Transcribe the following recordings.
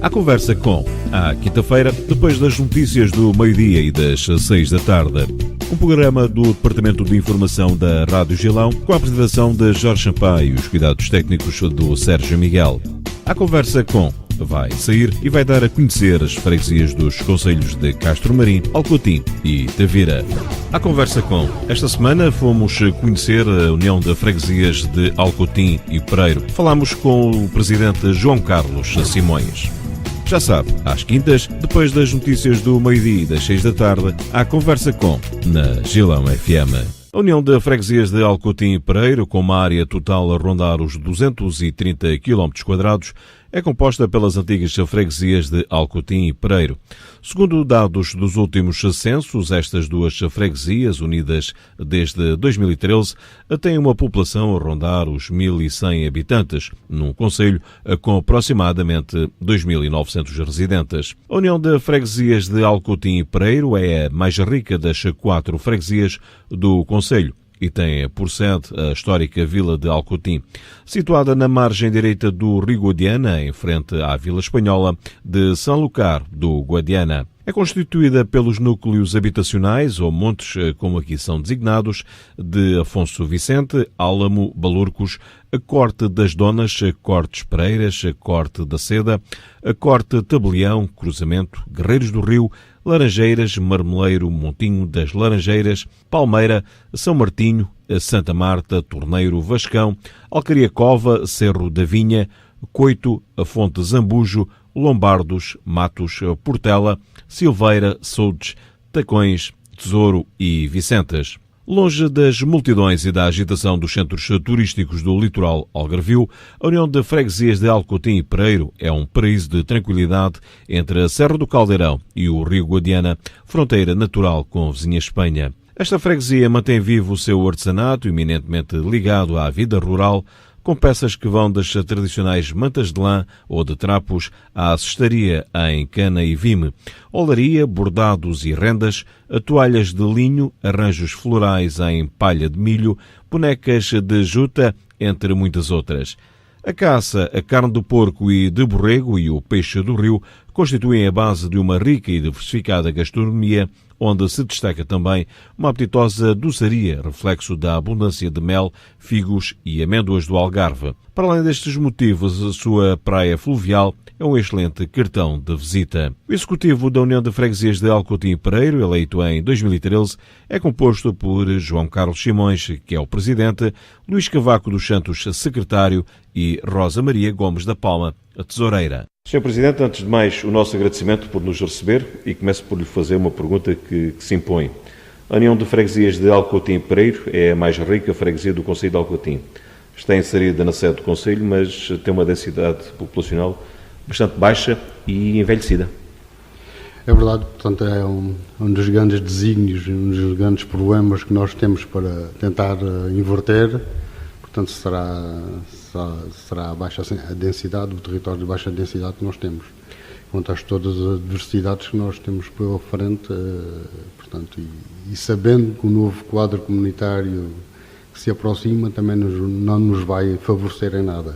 À conversa com, à quinta-feira, depois das notícias do meio-dia e das 6 da tarde. Um programa do Departamento de Informação da Rádio Gilão, com a apresentação de Jorge Sampaio e os cuidados técnicos do Sérgio Miguel. À conversa com vai sair e vai dar a conhecer as freguesias dos concelhos de Castro Marim, Alcotim e Tavira. À conversa com, esta semana fomos conhecer a União de Freguesias de Alcotim e Pereiro. Falámos com o presidente João Carlos Simões. Já sabe, às quintas, depois das notícias do meio-dia e das 6 da tarde, à conversa com, na Gilão FM. A União de Freguesias de Alcotim e Pereiro, com uma área total a rondar os 230 km², é composta pelas antigas freguesias de Alcotim e Pereiro. Segundo dados dos últimos censos, estas duas freguesias, unidas desde 2013, têm uma população a rondar os 1.100 habitantes, num concelho com aproximadamente 2.900 residentes. A União de Freguesias de Alcotim e Pereiro é a mais rica das 4 freguesias do concelho e tem por sede a histórica vila de Alcotim, situada na margem direita do Rio Guadiana, em frente à vila espanhola de São Lucar do Guadiana. É constituída pelos núcleos habitacionais, ou montes, como aqui são designados, de Afonso Vicente, Álamo, Balurcos, a Corte das Donas, Cortes Pereiras, Corte da Seda, a Corte Tabelião, Cruzamento, Guerreiros do Rio, Laranjeiras, Marmeleiro, Montinho das Laranjeiras, Palmeira, São Martinho, Santa Marta, Torneiro, Vascão, Alcaria Cova, Cerro da Vinha, Coito, Fonte Zambujo, Lombardos, Matos, Portela, Silveira, Soudes, Tacões, Tesouro e Vicentes. Longe das multidões e da agitação dos centros turísticos do litoral algarvio, a União de Freguesias de Alcotim e Pereiro é um paraíso de tranquilidade entre a Serra do Caldeirão e o Rio Guadiana, fronteira natural com a vizinha Espanha. Esta freguesia mantém vivo o seu artesanato, eminentemente ligado à vida rural, com peças que vão das tradicionais mantas de lã ou de trapos à cestaria em cana e vime, olaria, bordados e rendas, toalhas de linho, arranjos florais em palha de milho, bonecas de juta, entre muitas outras. A caça, a carne do porco e de borrego e o peixe do rio constituem a base de uma rica e diversificada gastronomia, onde se destaca também uma apetitosa doçaria, reflexo da abundância de mel, figos e amêndoas do Algarve. Para além destes motivos, a sua praia fluvial é um excelente cartão de visita. O executivo da União de Freguesias de Alcotim e Pereiro, eleito em 2013, é composto por João Carlos Simões, que é o presidente, Luís Cavaco dos Santos, secretário, e Rosa Maria Gomes da Palma, a tesoureira. Sr. Presidente, antes de mais, o nosso agradecimento por nos receber e começo por lhe fazer uma pergunta que se impõe. A União de Freguesias de Alcotim e Pereiro é a mais rica freguesia do concelho de Alcotim. Está inserida na sede do concelho, mas tem uma densidade populacional bastante baixa e envelhecida. É verdade, portanto é um dos grandes desígnios, um dos grandes problemas que nós temos para tentar inverter. Portanto, será a baixa a densidade, o território de baixa densidade que nós temos. Quanto a todas as diversidades que nós temos pela frente, portanto, e sabendo que o novo quadro comunitário que se aproxima também não nos vai favorecer em nada.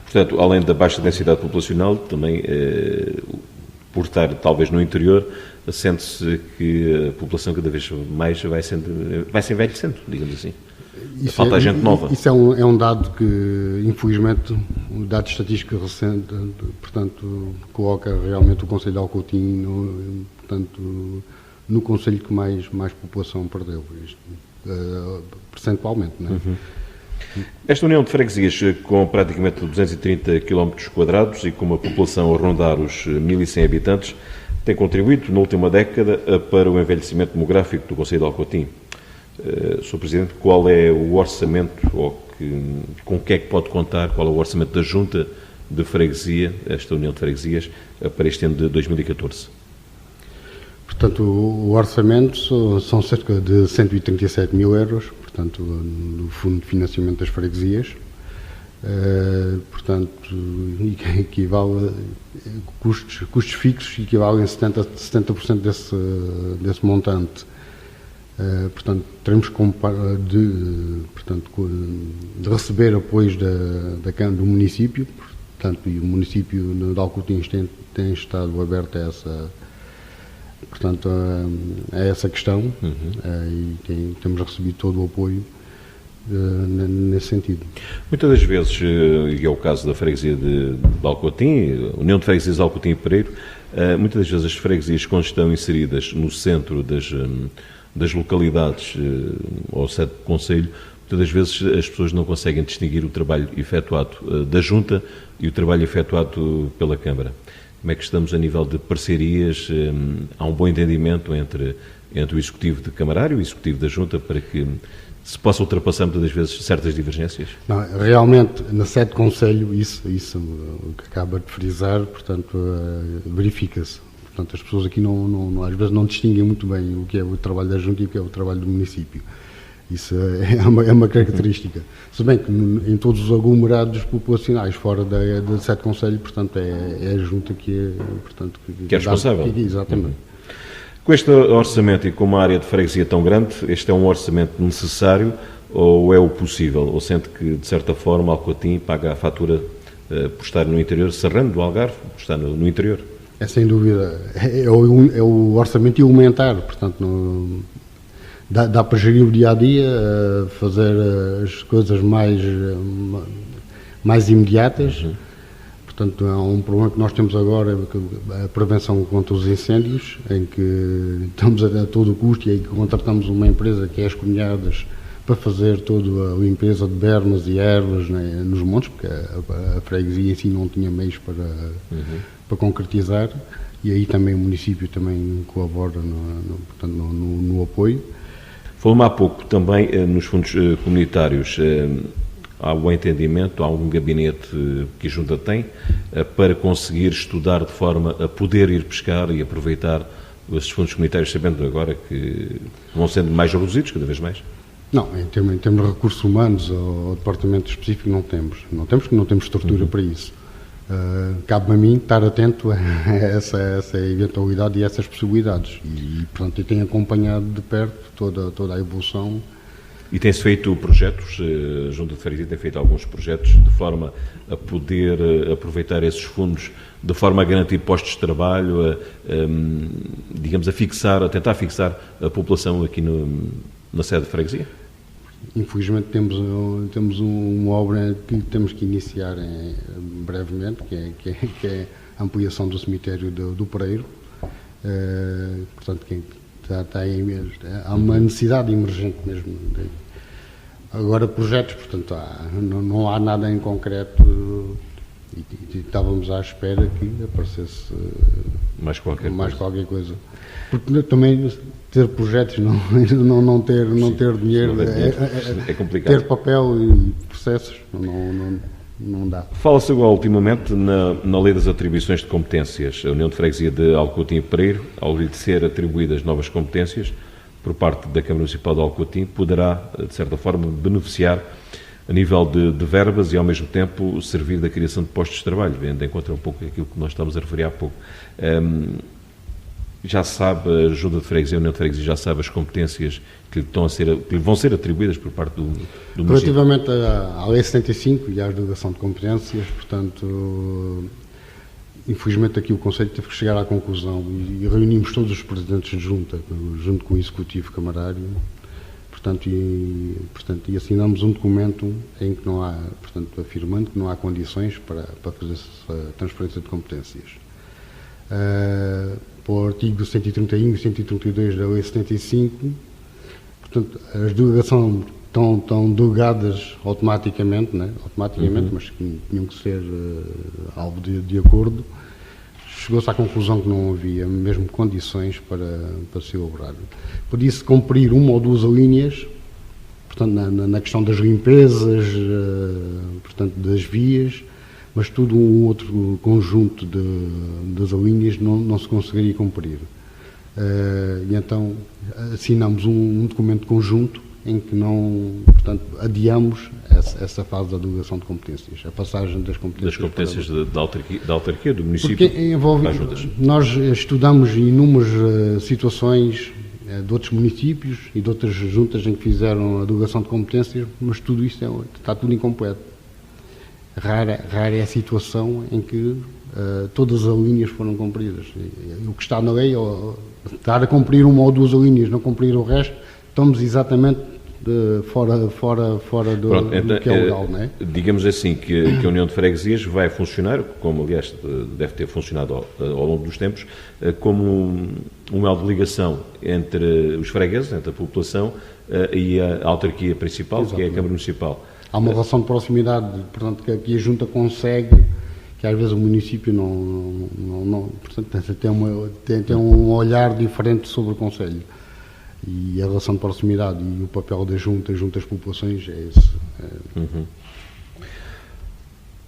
Portanto, além da baixa densidade populacional, também, por estar talvez no interior, sente-se que a população cada vez mais vai se envelhecendo, digamos assim. Falta gente nova. Isso é um dado que, infelizmente, um dado estatístico recente, portanto, coloca realmente o concelho de Alcotim no concelho que mais população perdeu, percentualmente, não é? Uhum. Esta União de Freguesias, com praticamente 230 km² e com uma população a rondar os 1.100 habitantes, tem contribuído na última década para o envelhecimento demográfico do concelho de Alcotim. Sr. Presidente, qual é o orçamento, com o que é que pode contar, qual é o orçamento da Junta de Freguesia, esta União de Freguesias, para este ano de 2014? Portanto, o orçamento são cerca de 137 mil euros, portanto, no Fundo de Financiamento das Freguesias, portanto, equivale, custos fixos equivalem a 70% desse montante. Portanto, teremos de receber apoios do município, portanto, e o município de Alcotim tem estado aberto a essa, portanto, a essa questão, e temos recebido todo o apoio nesse sentido. Muitas das vezes, e é o caso da freguesia de Alcotim, União de Freguesias de Alcotim e Pereiro, muitas das vezes as freguesias, quando estão inseridas no centro das localidades ou sede do concelho, muitas das vezes as pessoas não conseguem distinguir o trabalho efetuado da Junta e o trabalho efetuado pela Câmara. Como é que estamos a nível de parcerias? Há um bom entendimento entre o Executivo de Camarário e o Executivo da Junta para que se possa ultrapassar muitas das vezes certas divergências? Não, realmente, na sede de concelho, isso que acaba de frisar, portanto, verifica-se. Portanto, as pessoas aqui às vezes não distinguem muito bem o que é o trabalho da Junta e o que é o trabalho do município. Isso é uma característica. Se bem que em todos os aglomerados populacionais fora da sede de concelho, portanto, é a Junta que é responsável. Exatamente. Com este orçamento e com uma área de freguesia tão grande, este é um orçamento necessário ou é o possível? Ou sente que, de certa forma, Alcotim paga a fatura por estar no interior, Serrano do Algarve, por estar no interior? É sem dúvida. É o orçamento elementar, portanto, dá para gerir o dia-a-dia, fazer as coisas mais imediatas. Portanto, há um problema que nós temos agora, a prevenção contra os incêndios, em que estamos a todo o custo e aí contratamos uma empresa que é as Cunhadas para fazer toda a limpeza de bermas e ervas, né, nos montes, porque a freguesia em si não tinha meios para concretizar, e aí também o município também colabora no apoio. Falou-me há pouco também nos fundos comunitários. Há um entendimento, há um gabinete que a Junta tem para conseguir estudar de forma a poder ir pescar e aproveitar esses fundos comunitários, sabendo agora que vão sendo mais reduzidos cada vez mais? Não, em termos de recursos humanos ou departamento específico não temos porque não temos estrutura para isso. Cabe-me a mim estar atento a essa eventualidade e a essas possibilidades e portanto, eu tenho acompanhado de perto toda a evolução. E tem-se feito projetos, a Junta de Freguesia tem feito alguns projetos de forma a poder aproveitar esses fundos, de forma a garantir postos de trabalho, digamos, a tentar fixar a população aqui na sede de freguesia? Infelizmente temos uma obra que temos que iniciar brevemente, que é a ampliação do cemitério do Pereiro. Portanto, há uma necessidade emergente mesmo. Agora, projetos, portanto, não há nada em concreto e estávamos à espera que aparecesse mais qualquer coisa. Porque também ter projetos, não ter dinheiro, é complicado. Ter papel e processos, não dá. Fala-se agora, ultimamente, na lei das atribuições de competências. A União de Freguesia de Alcotim e Pereiro, ao lhe ser atribuídas novas competências por parte da Câmara Municipal de Alcotim, poderá, de certa forma, beneficiar a nível de verbas e, ao mesmo tempo, servir da criação de postos de trabalho, vendo em conta um pouco aquilo que nós estamos a referir há pouco. Já sabe, a Junta de Freguesia, a União de Freguesia, já sabe as competências que lhe vão ser atribuídas por parte do município? Relativamente à Lei 75 e à delegação de competências, portanto, infelizmente aqui o Conselho teve que chegar à conclusão e reunimos todos os presidentes de Junta, junto com o Executivo Camarário, portanto, e assinamos um documento em que não há, portanto, afirmando que não há condições para fazer essa transferência de competências. Para o artigo 131 e 132 da Lei 75, portanto, as delegações estão delegadas automaticamente, mas que tinham que ser alvo de acordo. Chegou-se à conclusão que não havia mesmo condições para se elaborar. Podia-se cumprir uma ou duas alíneas, portanto, na questão das limpezas, portanto, das vias, mas todo um outro conjunto das alíneas não se conseguiria cumprir. E então assinamos um documento conjunto em que portanto, adiamos essa fase da delegação de competências, a passagem das competências. Da autarquia, do município. Porque envolve, nós estudamos inúmeras situações de outros municípios e de outras juntas em que fizeram a delegação de competências, mas tudo isso está tudo incompleto. rara é a situação em que todas as linhas foram cumpridas. O que está na lei é estar a cumprir uma ou duas linhas, não cumprir o resto, estamos exatamente fora do que é legal, não é? Digamos assim que a União de Freguesias vai funcionar, como aliás deve ter funcionado ao longo dos tempos, como um elo de ligação entre os fregueses, entre a população e a autarquia principal, exatamente, que é a Câmara Municipal. Há uma relação de proximidade, portanto, que aqui a Junta consegue, que às vezes o município não portanto, tem um olhar diferente sobre o Concelho. E a relação de proximidade e o papel da Junta junto às populações é esse.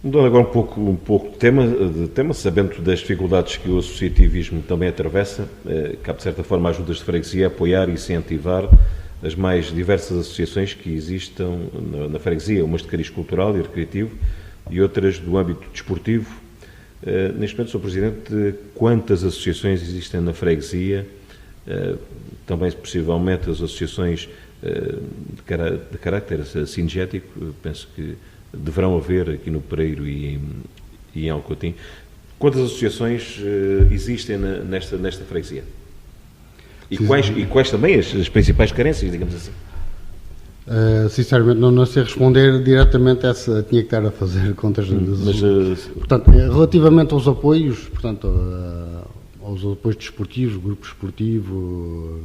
Mudando agora um pouco de tema, sabendo das dificuldades que o associativismo também atravessa, cabe de certa forma ajudas de freguesia a apoiar e incentivar as mais diversas associações que existam na freguesia, umas de cariz cultural e recreativo e outras do âmbito desportivo. Neste momento, Sr. Presidente, quantas associações existem na freguesia? Também, possivelmente, as associações de caráter cinegético, penso que deverão haver aqui no Pereiro e em Alcotim. Quantas associações existem nesta freguesia? E quais também as principais carências, digamos assim? Sinceramente, não sei responder diretamente a essa. Tinha que estar a fazer contas. Portanto, relativamente aos apoios, portanto, aos apoios desportivos, grupo esportivo,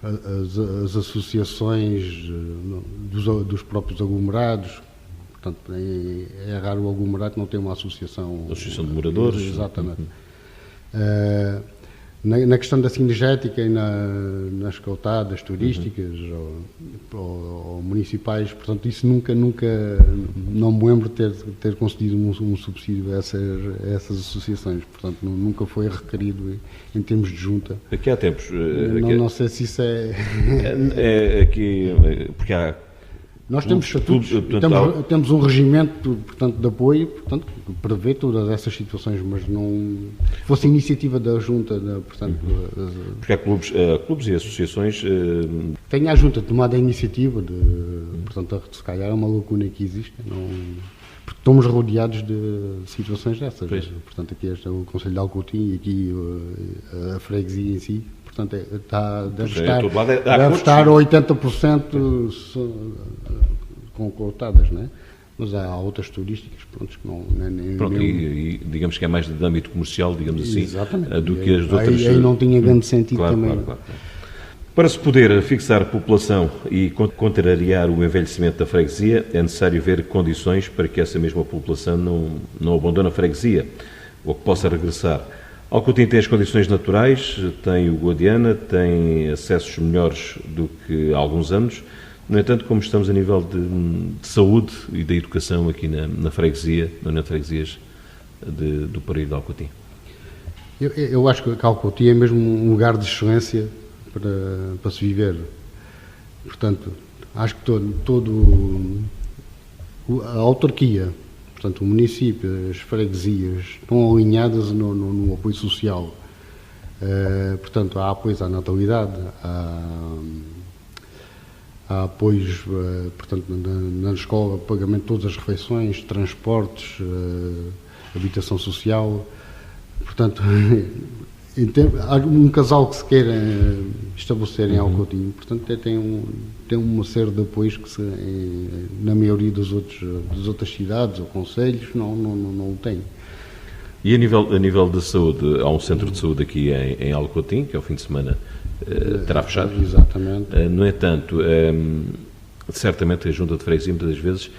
as associações dos próprios aglomerados. Portanto, é raro o aglomerado não ter uma associação. Associação de moradores. Exatamente. Na questão da cinegética e nas cautadas turísticas ou municipais, portanto, isso nunca não me lembro de ter concedido um subsídio a essas associações, portanto, nunca foi requerido em termos de junta. Aqui há tempos. Não sei se isso é. Porque há. Nós temos estatutos, temos um regimento, portanto, de apoio, portanto, que prevê todas essas situações, mas não fosse iniciativa da Junta, portanto... Porque há clubes e associações... Tem a Junta tomado a iniciativa portanto, se calhar é uma lacuna que existe, porque estamos rodeados de situações dessas. Portanto, aqui este é o Concelho de Alcotim e aqui a freguesia em si. Portanto, deve estar 80% com cotadas, não é? Mas há outras turísticas, pronto, que não... e digamos que é mais de âmbito comercial, digamos assim, exatamente, do que as outras... Aí não tinha grande sentido também. Claro. Para se poder fixar a população e contrariar o envelhecimento da freguesia, é necessário ver condições para que essa mesma população não abandone a freguesia, ou que possa regressar. Alcotim tem as condições naturais, tem o Guadiana, tem acessos melhores do que há alguns anos. No entanto, como estamos a nível de saúde e da educação aqui na freguesia, na União de Freguesias do Pereiro de Alcotim? Eu acho que Alcotim é mesmo um lugar de excelência para se viver. Portanto, acho que a autarquia, portanto, o município, as freguesias estão alinhadas no apoio social. Portanto, há apoios à natalidade, há apoios, portanto, na escola, pagamento de todas as refeições, transportes, habitação social. Portanto, há um casal que se queira estabelecer em Alcotim, portanto, tem uma série de apoios que na maioria das outras cidades ou concelhos não o tem. E a nível da saúde, há um centro de saúde aqui em Alcotim, que ao fim de semana terá fechado. Exatamente. No entanto, certamente a Junta de Freguesia muitas das vezes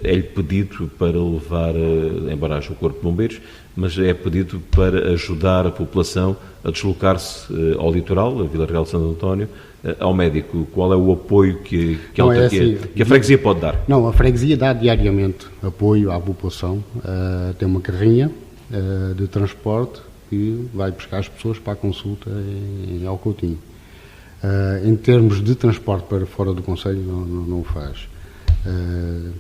é-lhe pedido para levar, embora haja o Corpo de Bombeiros, mas é pedido para ajudar a população a deslocar-se ao litoral, a Vila Real de Santo António, ao médico. Qual é o apoio que a freguesia pode dar? Não, a freguesia dá diariamente apoio à população. Tem uma carrinha de transporte que vai buscar as pessoas para a consulta em Alcotim. Em termos de transporte para fora do concelho, não o faz.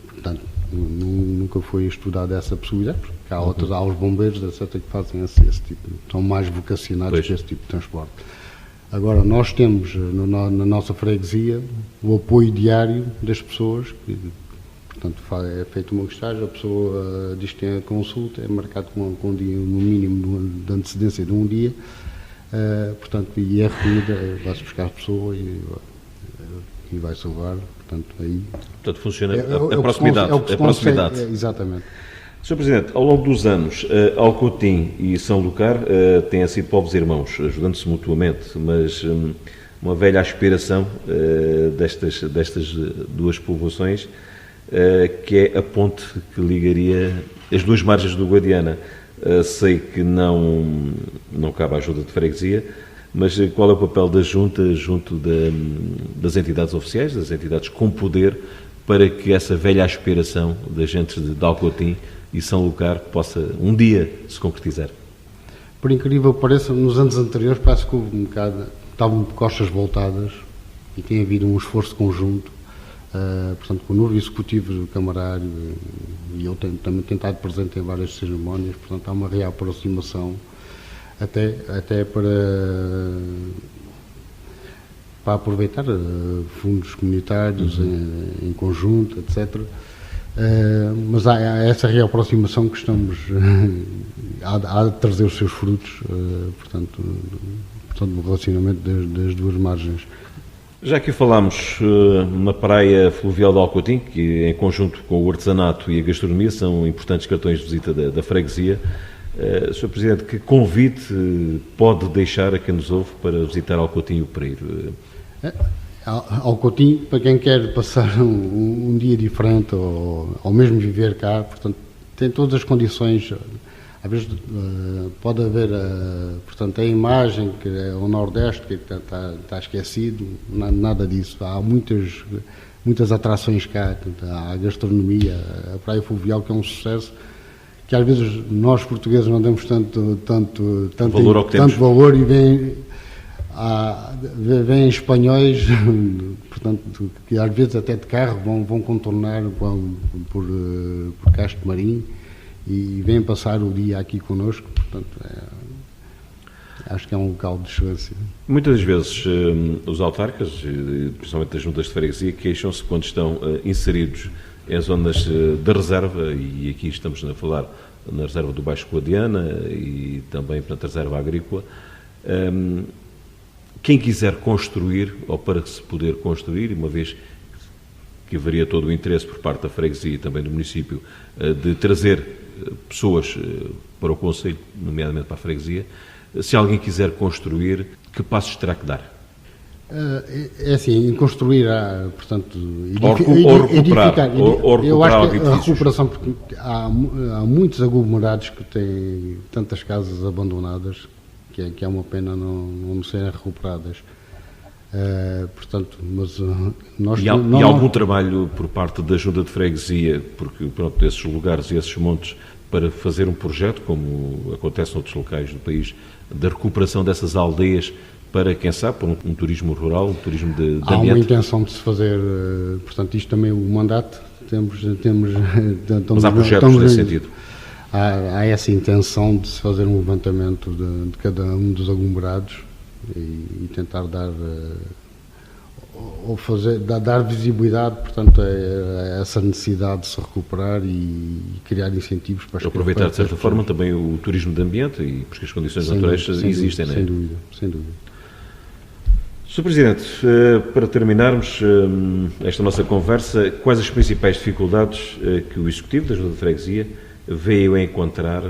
Portanto, nunca foi estudada essa possibilidade, porque há os bombeiros, etc., que fazem esse tipo, são mais vocacionados para esse tipo de transporte. Agora, nós temos na nossa freguesia o apoio diário das pessoas que Portanto, é feita uma listagem, a pessoa diz que tem a consulta, é marcado com um dia, no mínimo, de antecedência de um dia, portanto, e é recolhida, vai-se buscar a pessoa e vai-se levar, portanto, aí... Portanto, funciona a proximidade. A proximidade. Exatamente. Sr. Presidente, ao longo dos anos, Alcotim e São Lucar têm sido povos irmãos, ajudando-se mutuamente, mas uma velha aspiração destas duas povoações, que é a ponte que ligaria as duas margens do Guadiana. Sei que não cabe a ajuda de freguesia, mas qual é o papel da Junta junto das entidades oficiais, das entidades com poder, para que essa velha aspiração da gente de Alcotim e São Lucar possa um dia se concretizar? Por incrível que pareça, nos anos anteriores parece que houve estavam de costas voltadas e tem havido um esforço conjunto, portanto, com o novo executivo do Camarário, e eu tenho também tentado presente em várias cerimónias, portanto há uma reaproximação até para aproveitar fundos comunitários em conjunto, etc. Mas há essa reaproximação que estamos a trazer os seus frutos, portanto, no relacionamento das duas margens. Já que falámos na praia fluvial de Alcotim, que em conjunto com o artesanato e a gastronomia são importantes cartões de visita da freguesia, Sr. Presidente, que convite pode deixar a quem nos ouve para visitar Alcotim e o Pereiro? Alcotim, para quem quer passar um dia diferente ou mesmo viver cá, portanto, tem todas as condições. Às vezes pode haver, portanto, a imagem que é o Nordeste, que está esquecido, nada disso. Há muitas atrações cá, há a gastronomia, a praia fluvial, que é um sucesso, que às vezes nós portugueses não damos tanto valor e vêm espanhóis, portanto, que às vezes até de carro vão contornar por Castro Marim e vêm passar o dia aqui connosco, portanto, acho que é um local de excelência. Muitas vezes os autarcas, principalmente as juntas de freguesia, queixam-se quando estão inseridos em zonas de reserva, e aqui estamos a falar na reserva do Baixo Guadiana e também na reserva agrícola. Quem quiser construir, ou para se poder construir, uma vez que haveria todo o interesse por parte da freguesia e também do município de trazer pessoas para o concelho, nomeadamente para a freguesia, se alguém quiser construir, que passos terá que dar? É assim, em construir, portanto, edificar, eu acho que a recuperação, porque há muitos aglomerados que têm tantas casas abandonadas, que é uma pena não serem recuperadas. Portanto, mas nós e há algum trabalho por parte da Junta de Freguesia, porque pronto, esses lugares e esses montes, para fazer um projeto, como acontece noutros locais do país, da recuperação dessas aldeias, para, quem sabe, para um turismo rural, um turismo de ambiente? Há uma intenção de se fazer, portanto, isto também, o mandato, mas há projetos nesse sentido? Há essa intenção de se fazer um levantamento de cada um dos aglomerados e tentar dar visibilidade, portanto, a essa necessidade de se recuperar e criar incentivos para as aproveitar, de certa forma, também o turismo de ambiente, e porque as condições naturais existem, não é? Sem dúvida. Sr. Presidente, para terminarmos esta nossa conversa, quais as principais dificuldades que o Executivo da Junta de Freguesia veio a encontrar?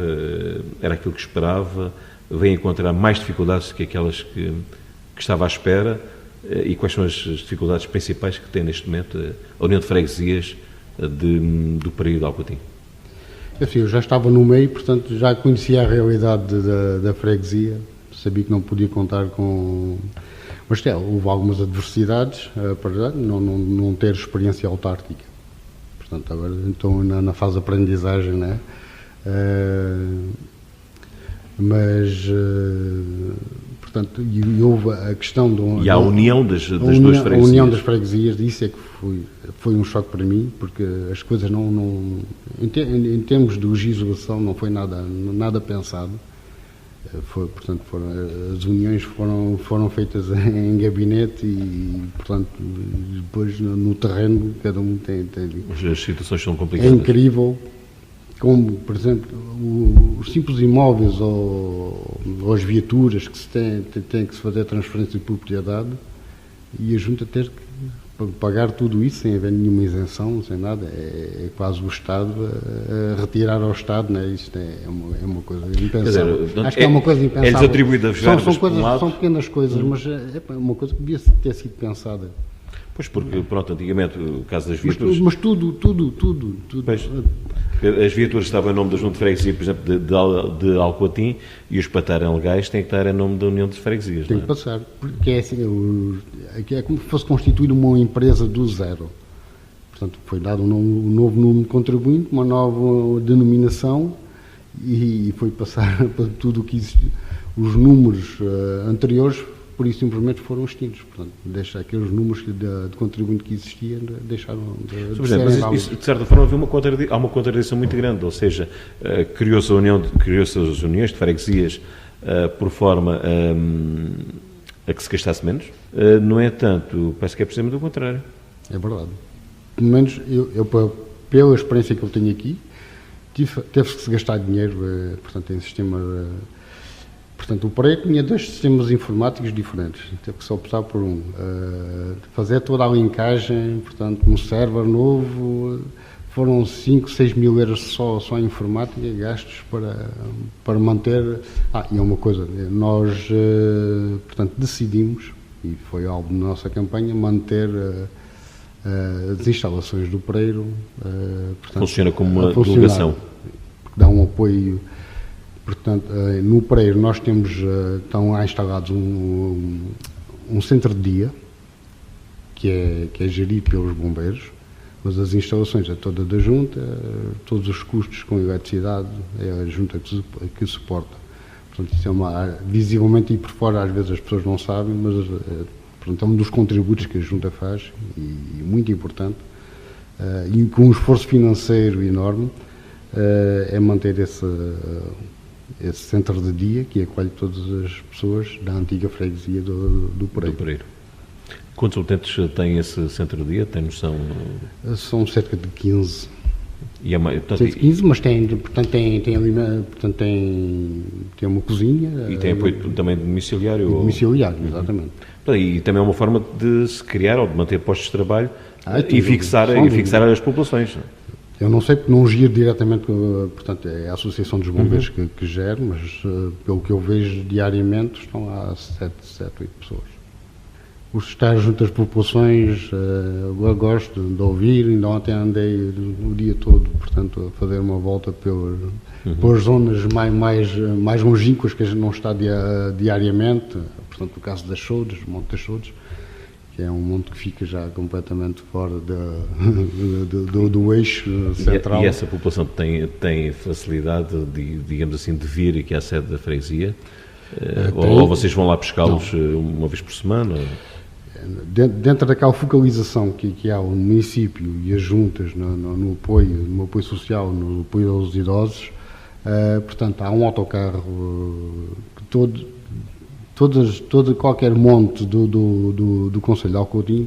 Era aquilo que esperava? Veio a encontrar mais dificuldades que aquelas que estava à espera? E quais são as dificuldades principais que tem neste momento a União de Freguesias do Pereiro de Alcotim? Assim, eu já estava no meio, portanto já conhecia a realidade da freguesia, sabia que não podia contar com... Mas houve algumas adversidades, para não ter experiência autárquica. Portanto, agora estou na fase de aprendizagem, né? Portanto, e houve a questão e a união das duas freguesias. A união das freguesias, isso é que foi um choque para mim, porque as coisas em termos de legislação não foi nada pensado. Portanto, as uniões foram feitas em gabinete e, portanto, depois no terreno cada um tem. As situações são complicadas. É incrível como, por exemplo, os simples imóveis ou as viaturas que se tem que se fazer transferência de propriedade e a Junta ter que pagar tudo isso sem haver nenhuma isenção, sem nada. É quase o Estado a retirar ao Estado, né? Isto é uma coisa impensável. Acho que é uma coisa impensável. É-lhes atribuído a verbas são pequenas coisas, mas é uma coisa que devia ter sido pensada. Pois, porque, pronto, antigamente, o caso das viaturas... Mas tudo. Pois, as viaturas estavam em nome da Junta de Freguesia, por exemplo, de Alcoatim, e os para estarem legais têm que estar em nome da União de Freguesias. Tem que passar, porque é assim, é como se fosse constituir uma empresa do zero. Portanto, foi dado um novo número de contribuinte, uma nova denominação, e foi passar para tudo o que existe. Os números anteriores, por isso simplesmente foram extintos. Portanto, aqueles números de contribuinte que existiam deixaram de serem válidos. Mas isso, de certa forma, há uma contradição muito grande, ou seja, criou-se as uniões de freguesias por forma a que se gastasse menos. No entanto, parece que é precisamente o contrário. É verdade. Pelo menos, pela experiência que eu tenho aqui, teve-se que se gastar dinheiro, portanto, em sistema... Portanto, o Pereira tinha 2 sistemas informáticos diferentes, teve que se optar por um. Fazer toda a linkagem, portanto, um server novo, foram 5, 6 mil euros só em informática, gastos para manter... e é uma coisa, nós, portanto, decidimos, e foi algo da nossa campanha, manter as instalações do Pereira. Funciona como uma delegação. Dá um apoio... Portanto, no Pereira nós temos, estão instalados um centro de dia, que é gerido pelos bombeiros, mas as instalações é toda da Junta, todos os custos com eletricidade é a Junta que suporta. Portanto, isso visivelmente e por fora às vezes as pessoas não sabem, mas portanto, é um dos contributos que a Junta faz, e muito importante, e com um esforço financeiro enorme, é manter esse centro de dia que acolhe todas as pessoas da antiga freguesia do Pereira. Quantos utentes tem esse centro de dia? Tem noção? São cerca de 15. Portanto, 15, mas tem uma cozinha. E tem apoio também domiciliário? Domiciliário, exatamente. E também é uma forma de se criar ou de manter postos de trabalho e fixar as populações. Eu não sei porque não giro diretamente, portanto é a Associação dos Bombeiros que gera, mas pelo que eu vejo diariamente estão lá 7, 8 pessoas. Os estar junto às populações, eu gosto de ouvir, ainda ontem andei o dia todo, portanto, a fazer uma volta pelas zonas mais longínquas que a gente não está diariamente, portanto, no caso das Choudes, o Monte das Choudes, que é um monte que fica já completamente fora do eixo central. E essa população tem facilidade, digamos assim, de vir aqui à sede da freguesia? Ou vocês vão lá pescá-los uma vez por semana? Dentro daquela focalização que há o município e as juntas no apoio social, no apoio aos idosos, portanto, há um autocarro qualquer monte do Conselho de Alcoatim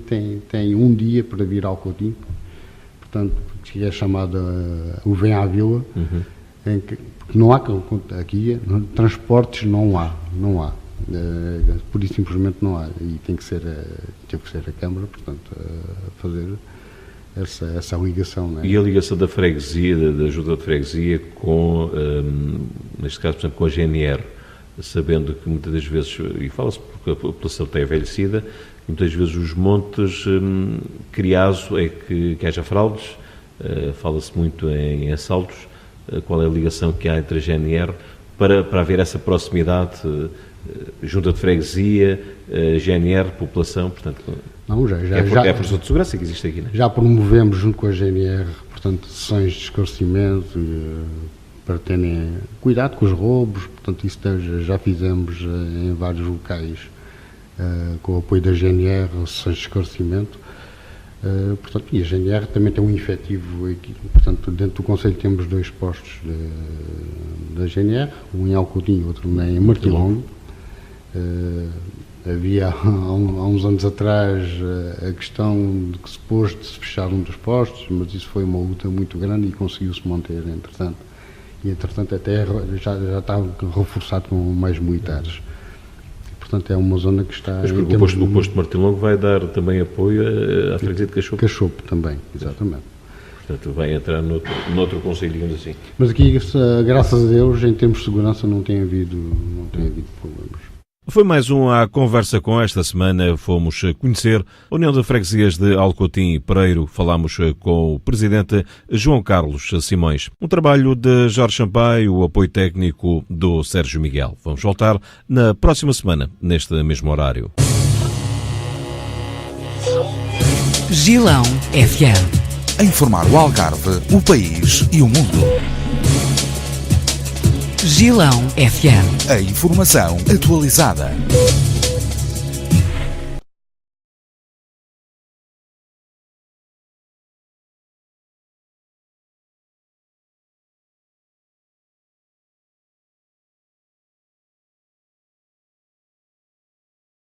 tem um dia para vir ao Alcoatim, portanto, que é chamado o Vem à Vila, em que não há aqui, transportes não há, por isso simplesmente não há, e teve que ser a Câmara, portanto, a fazer essa ligação. Não é? E a ligação da freguesia, da ajuda de freguesia com, neste caso, por exemplo, com a GNR, sabendo que muitas das vezes, e fala-se porque a população está envelhecida, muitas vezes os montes criados é que haja fraudes, fala-se muito em assaltos. Qual é a ligação que há entre a GNR para haver essa proximidade, junta de freguesia, GNR, população, portanto, não, é a força de segurança que existe aqui, não é? Já promovemos junto com a GNR, portanto, sessões de esclarecimento, para terem cuidado com os roubos, portanto, isso já fizemos em vários locais, com o apoio da GNR, sessões de esclarecimento. Portanto, e a GNR também tem um efetivo aqui. Portanto, dentro do Conselho temos 2 postos da GNR, um em Alcotim e outro em Martilongo. Havia há uns anos atrás a questão de que se pôs de se fechar um dos postos, mas isso foi uma luta muito grande e conseguiu-se manter, entretanto. E, entretanto, até já está reforçado com mais militares. Portanto, é uma zona que está... Mas porque o posto de Martilongo vai dar também apoio à freguesia de Cachopo? Cachopo também, exatamente. Portanto, vai entrar noutro concelho, digamos assim. Mas aqui, graças a Deus, em termos de segurança não tem havido problemas. Foi mais um à conversa com esta semana. Fomos conhecer a União de Freguesias de Alcotim e Pereiro. Falámos com o presidente João Carlos Simões. Um trabalho de Jorge Sampaio, o apoio técnico do Sérgio Miguel. Vamos voltar na próxima semana, neste mesmo horário. Gilão FM. A informar o Algarve, o país e o mundo. Gilão FM. A informação atualizada.